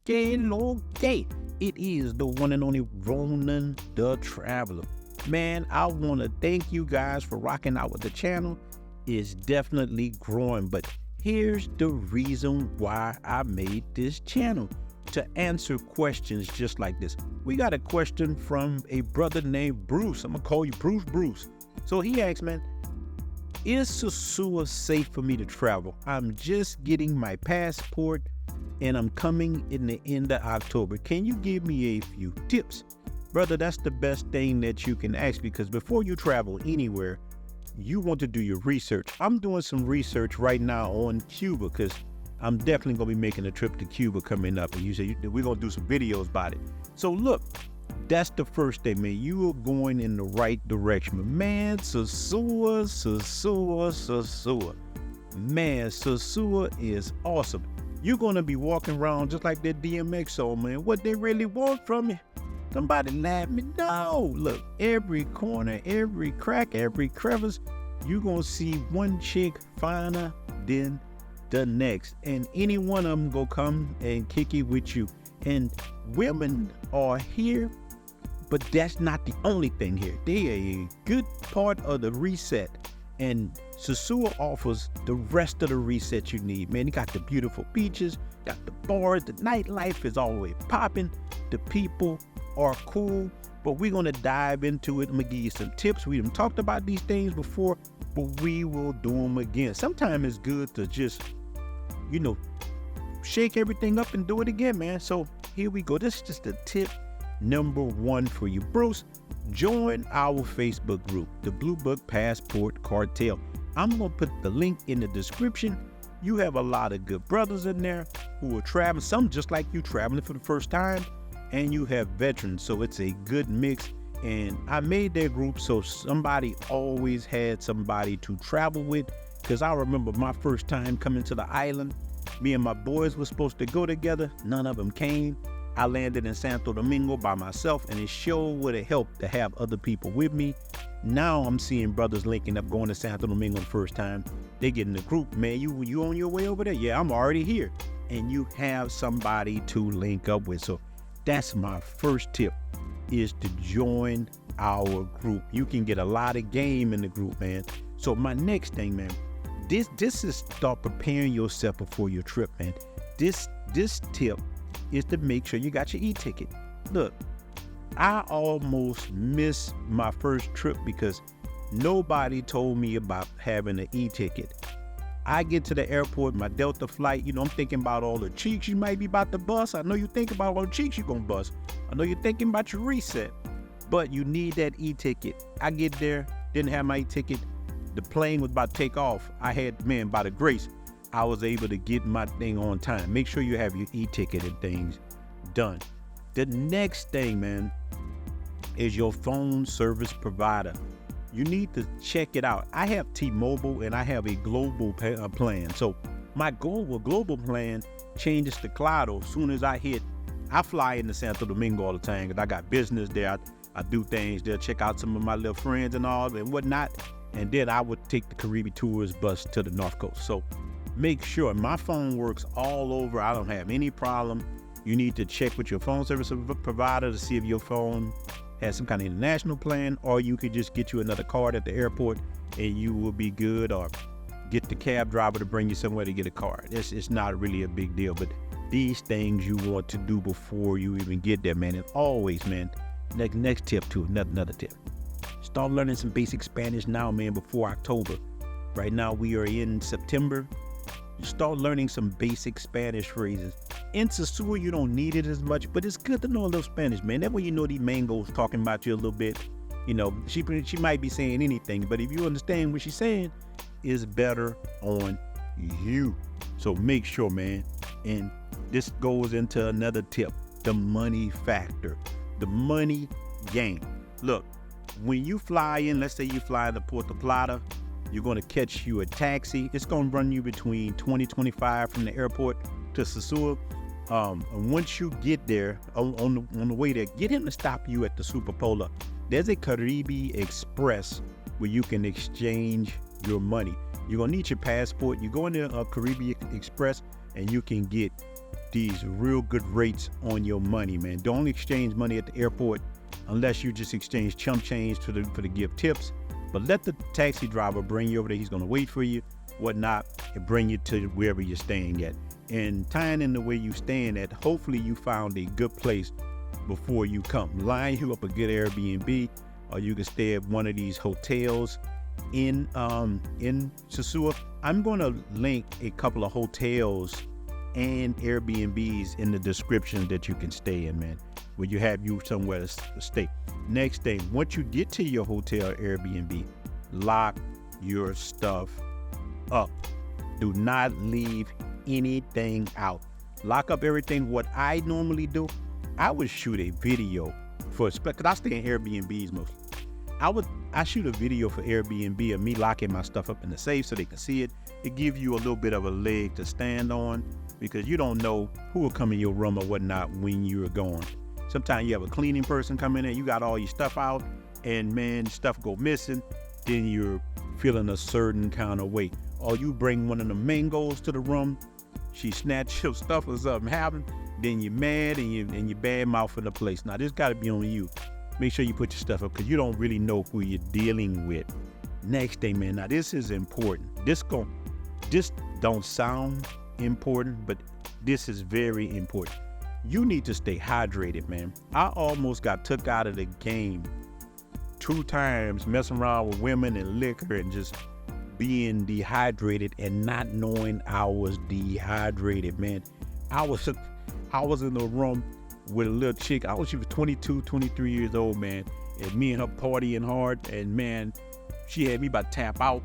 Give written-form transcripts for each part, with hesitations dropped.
Okay. It is the one and only Ronan the Traveler. Man, I want to thank you guys for rocking out with the channel. It's definitely growing, but here's the reason why I made this channel. To answer questions just like this. We got a question from a brother named Bruce. I'm going to call you Bruce. So he asked, man, is Sosua safe for me to travel? I'm just getting my passport and I'm coming in the end of October. Can you give me a few tips? Brother, that's the best thing that you can ask, because before you travel anywhere, you want to do your research. I'm doing some research right now on Cuba because I'm definitely going to be making a trip to Cuba coming up. And you say we're going to do some videos about it. So look, that's the first thing, man. You are going in the right direction. But man, Sosua. Man, Sosua is awesome. You're going to be walking around just like that DMX song, man. What they really want from you? Somebody laugh me. No, look, every corner, every crack, every crevice, you're going to see one chick finer than the next. And any one of them go come and kick it with you. And women are here, but that's not the only thing here. They are a good part of the reset. And Sosua offers the rest of the reset you need, man. You got the beautiful beaches, got the bars, the nightlife is always popping. The people are cool, but we're going to dive into it. I'm going to give you some tips. We done talked about these things before, but we will do them again. Sometimes it's good to just, shake everything up and do it again, man. So here we go. This is just the tip number one for you. Bruce, join our Facebook group, the Blue Book Passport Cartel. I'm going to put the link in the description. You have a lot of good brothers in there who are traveling, some just like you, traveling for the first time, and you have veterans. So it's a good mix. And I made that group so somebody always had somebody to travel with, because I remember my first time coming to the island. Me and my boys were supposed to go together. None of them came. I landed in Santo Domingo by myself, and it sure would have helped to have other people with me. Now I'm seeing brothers linking up, going to Santo Domingo the first time. They get in the group, man, you on your way over there? Yeah, I'm already here. And you have somebody to link up with. So that's my first tip, is to join our group. You can get a lot of game in the group, man. So my next thing, man, this is start preparing yourself before your trip, man. This tip is to make sure you got your e-ticket. Look, I almost missed my first trip because nobody told me about having an e-ticket. I get to the airport, my Delta flight, I'm thinking about all the cheeks you might be about to bust. I know you think about all the cheeks you're gonna bust. I know you're thinking about your reset, but you need that e-ticket. I get there, didn't have my e-ticket. The plane was about to take off. I had, man, by the grace, I was able to get my thing on time. Make sure you have your e-ticket and things done. The next thing, man, is your phone service provider. You need to check it out. I have T-Mobile and I have a global plan. So my global plan changes to Claro as soon as I fly into Santo Domingo all the time because I got business there. I do things there, check out some of my little friends and all and whatnot. And then I would take the Caribbean Tours bus to the North Coast. So make sure my phone works all over. I don't have any problem. You need to check with your phone service provider to see if your phone has some kind of international plan, or you could just get you another card at the airport and you will be good, or get the cab driver to bring you somewhere to get a card. It's not really a big deal, but these things you want to do before you even get there, man. And always, man, next tip too, another tip. Start learning some basic Spanish now, man, before October. Right now we are in September. You start learning some basic Spanish phrases. In Sosua, you don't need it as much, but it's good to know a little Spanish, man. That way you know these mangoes talking about you a little bit. She might be saying anything, but if you understand what she's saying, it's better on you. So make sure, man. And this goes into another tip, the money factor, the money game. Look, when you fly in, let's say you fly into Puerto Plata, you're going to catch you a taxi. It's going to run you between $20-25 from the airport to Sosua. And once you get there, on the way there, get him to stop you at the Superpola. There's a Caribbean Express where you can exchange your money. You're going to need your passport. You go in the Caribbean Express and you can get these real good rates on your money, man. Don't exchange money at the airport unless you just exchange chump change for the gift tips. But let the taxi driver bring you over there. He's going to wait for you, whatnot, and bring you to wherever you're staying at. And tying in the way you're staying at, hopefully you found a good place before you come. Line you up a good Airbnb, or you can stay at one of these hotels in Sosua. I'm going to link a couple of hotels and Airbnbs in the description that you can stay in, man, where you have you somewhere to stay. Next thing, once you get to your hotel or Airbnb, lock your stuff up. Do not leave anything out. Lock up everything. What I normally do, I would shoot a video because I stay in Airbnbs mostly. I shoot a video for Airbnb of me locking my stuff up in the safe so they can see it. It gives you a little bit of a leg to stand on because you don't know who will come in your room or whatnot when you're gone. Sometimes you have a cleaning person come in and you got all your stuff out and man, stuff go missing. Then you're feeling a certain kind of way. Or you bring one of the mangoes to the room, she snatched your stuff or something happened, then you're mad and you bad mouthing the place. Now this got to be on you. Make sure you put your stuff up because you don't really know who you're dealing with. Next thing, man, now this is important. This don't sound important, but this is very important. You need to stay hydrated, man. I almost got took out of the game 2 times messing around with women and liquor and just being dehydrated and not knowing I was dehydrated, man. I was in the room with a little chick. She was 22, 23 years old, man. And me and her partying hard. And man, she had me about to tap out.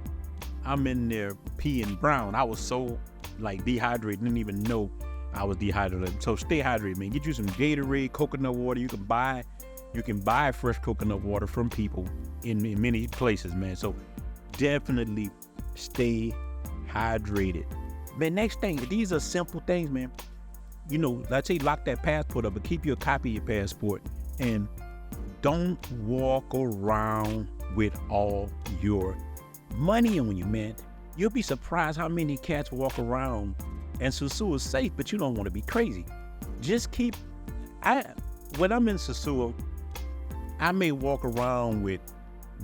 I'm in there peeing brown. I was so dehydrated, didn't even know I was dehydrated. So stay hydrated, man. Get you some Gatorade, coconut water. You can buy fresh coconut water from people in many places, man. So definitely stay hydrated. Man, next thing, these are simple things, man. You know, let's say lock that passport up, but keep you a copy of your passport. And don't walk around with all your money on you, man. You'll be surprised how many cats walk around. And Sosua is safe, but you don't want to be crazy. Just when I'm in Sosua, I may walk around with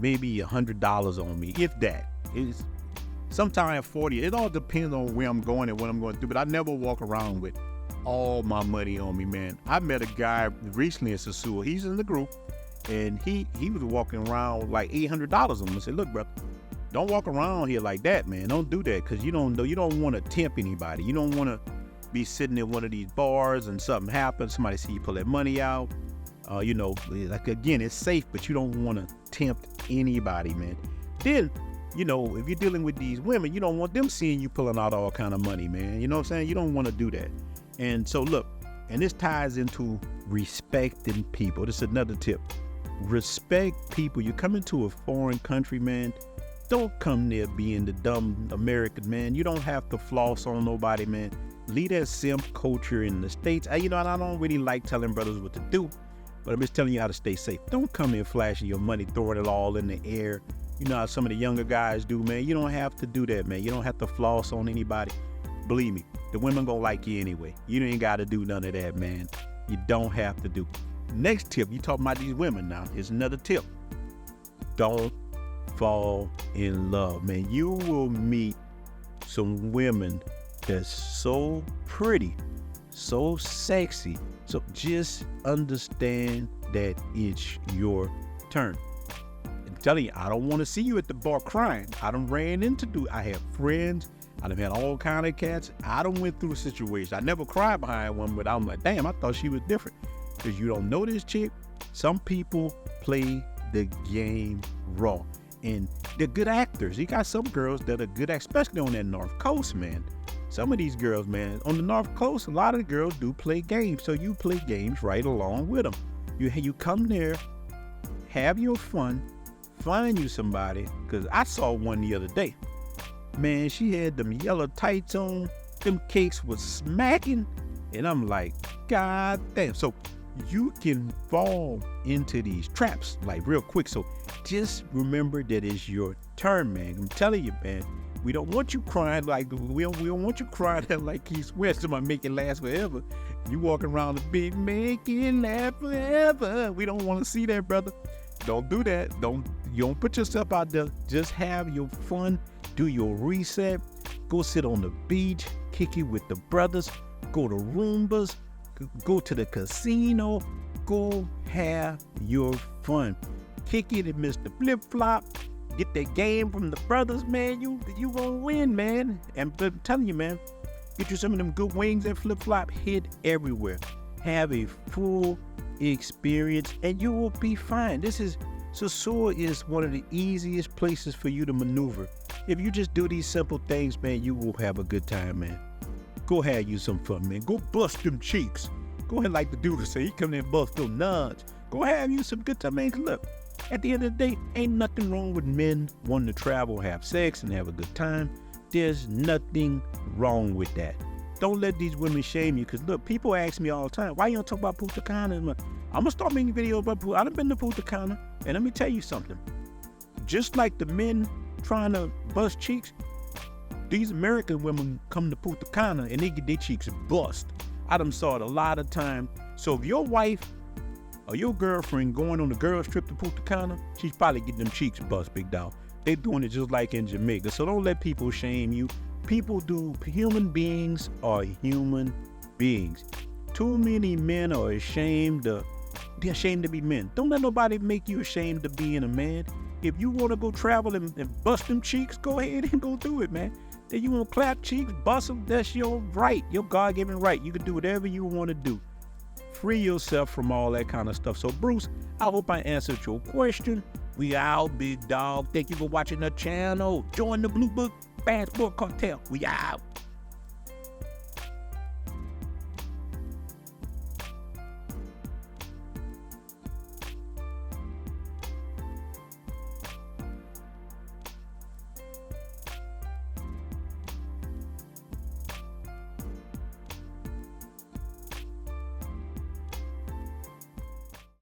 maybe $100 on me, if that. It's sometimes 40. It all depends on where I'm going and what I'm going to do, but I never walk around with all my money on me, man. I met a guy recently in Sosua. He's in the group, and he was walking around like $800 on him. I said, look, brother, don't walk around here like that, man. Don't do that, because you don't want to tempt anybody. You don't want to be sitting in one of these bars and something happens, somebody see you pull that money out. Again, it's safe, but you don't want to tempt anybody, man. Then, if you're dealing with these women, you don't want them seeing you pulling out all kind of money, man. You know what I'm saying? You don't want to do that. And so look, and this ties into respecting people. This is another tip. Respect people. You come into a foreign country, man. Don't come there being the dumb American, man. You don't have to floss on nobody, man. Leave that simp culture in the States. And I don't really like telling brothers what to do, but I'm just telling you how to stay safe. Don't come in flashing your money, throwing it all in the air. You know how some of the younger guys do, man. You don't have to do that, man. You don't have to floss on anybody. Believe me, the women gonna like you anyway. You ain't gotta do none of that, man. You don't have to do. Next tip, you talking about these women now. Here's another tip. Don't fall in love, man. You will meet some women that's so pretty, so sexy. So just understand that it's your turn. I'm telling you, I don't want to see you at the bar crying. I have friends. I done had all kind of cats. I done went through a situation. I never cried behind one, but I'm like, damn, I thought she was different. Because you don't know this chick. Some people play the game raw. And they're good actors. You got some girls that are good, especially on that North Coast, man. Some of these girls, man, on the North Coast, a lot of the girls do play games. So you play games right along with them. You come there, have your fun, find you somebody. Because I saw one the other day. Man, she had them yellow tights on. Them cakes was smacking. And I'm like, God damn. So you can fall into these traps like real quick. So just remember that it's your turn, man. I'm telling you, man, We don't want you crying we don't want you crying like Keith Sweat. Somebody make it last forever. You walking around the beach, make it last forever. We don't want to see that, brother. Don't do that. You don't put yourself out there. Just have your fun. Do your reset. Go sit on the beach. Kick it with the brothers. Go to Roombas. Go to the casino. Go have your fun. Kick it and Mr. Flip Flop. Get that game from the brothers, man. You gonna win, man. And I'm telling you, man, get you some of them good wings and Flip Flop. Hit everywhere. Have a full experience and you will be fine. Sosua is one of the easiest places for you to maneuver. If you just do these simple things, man, you will have a good time, man. Go have you some fun, man. Go bust them cheeks. Go ahead like the dude say, he come in and bust them nuts. Go have you some good time, man. Look, at the end of the day, ain't nothing wrong with men wanting to travel, have sex, and have a good time. There's nothing wrong with that. Don't let these women shame you, because look, people ask me all the time, why you don't talk about Punta Cana? I'm gonna start making videos about Punta Cana. I done been to Punta Cana, and let me tell you something. Just like the men trying to bust cheeks, these American women come to Punta Cana and they get their cheeks bust. I done saw it a lot of times. So if your wife or your girlfriend going on a girls trip to Punta Cana, she's probably getting them cheeks bust, big dog. They doing it just like in Jamaica. So don't let people shame you. Human beings are human beings. Too many men are ashamed to be men. Don't let nobody make you ashamed of being a man. If you want to go travel and bust them cheeks, go ahead and go do it, man. If you want to clap cheeks, bust them, that's your right, your God-given right. You can do whatever you want to do. Free yourself from all that kind of stuff. So, Bruce, I hope I answered your question. We out, big dog. Thank you for watching the channel. Join the Blue Book Passport Cartel. We out.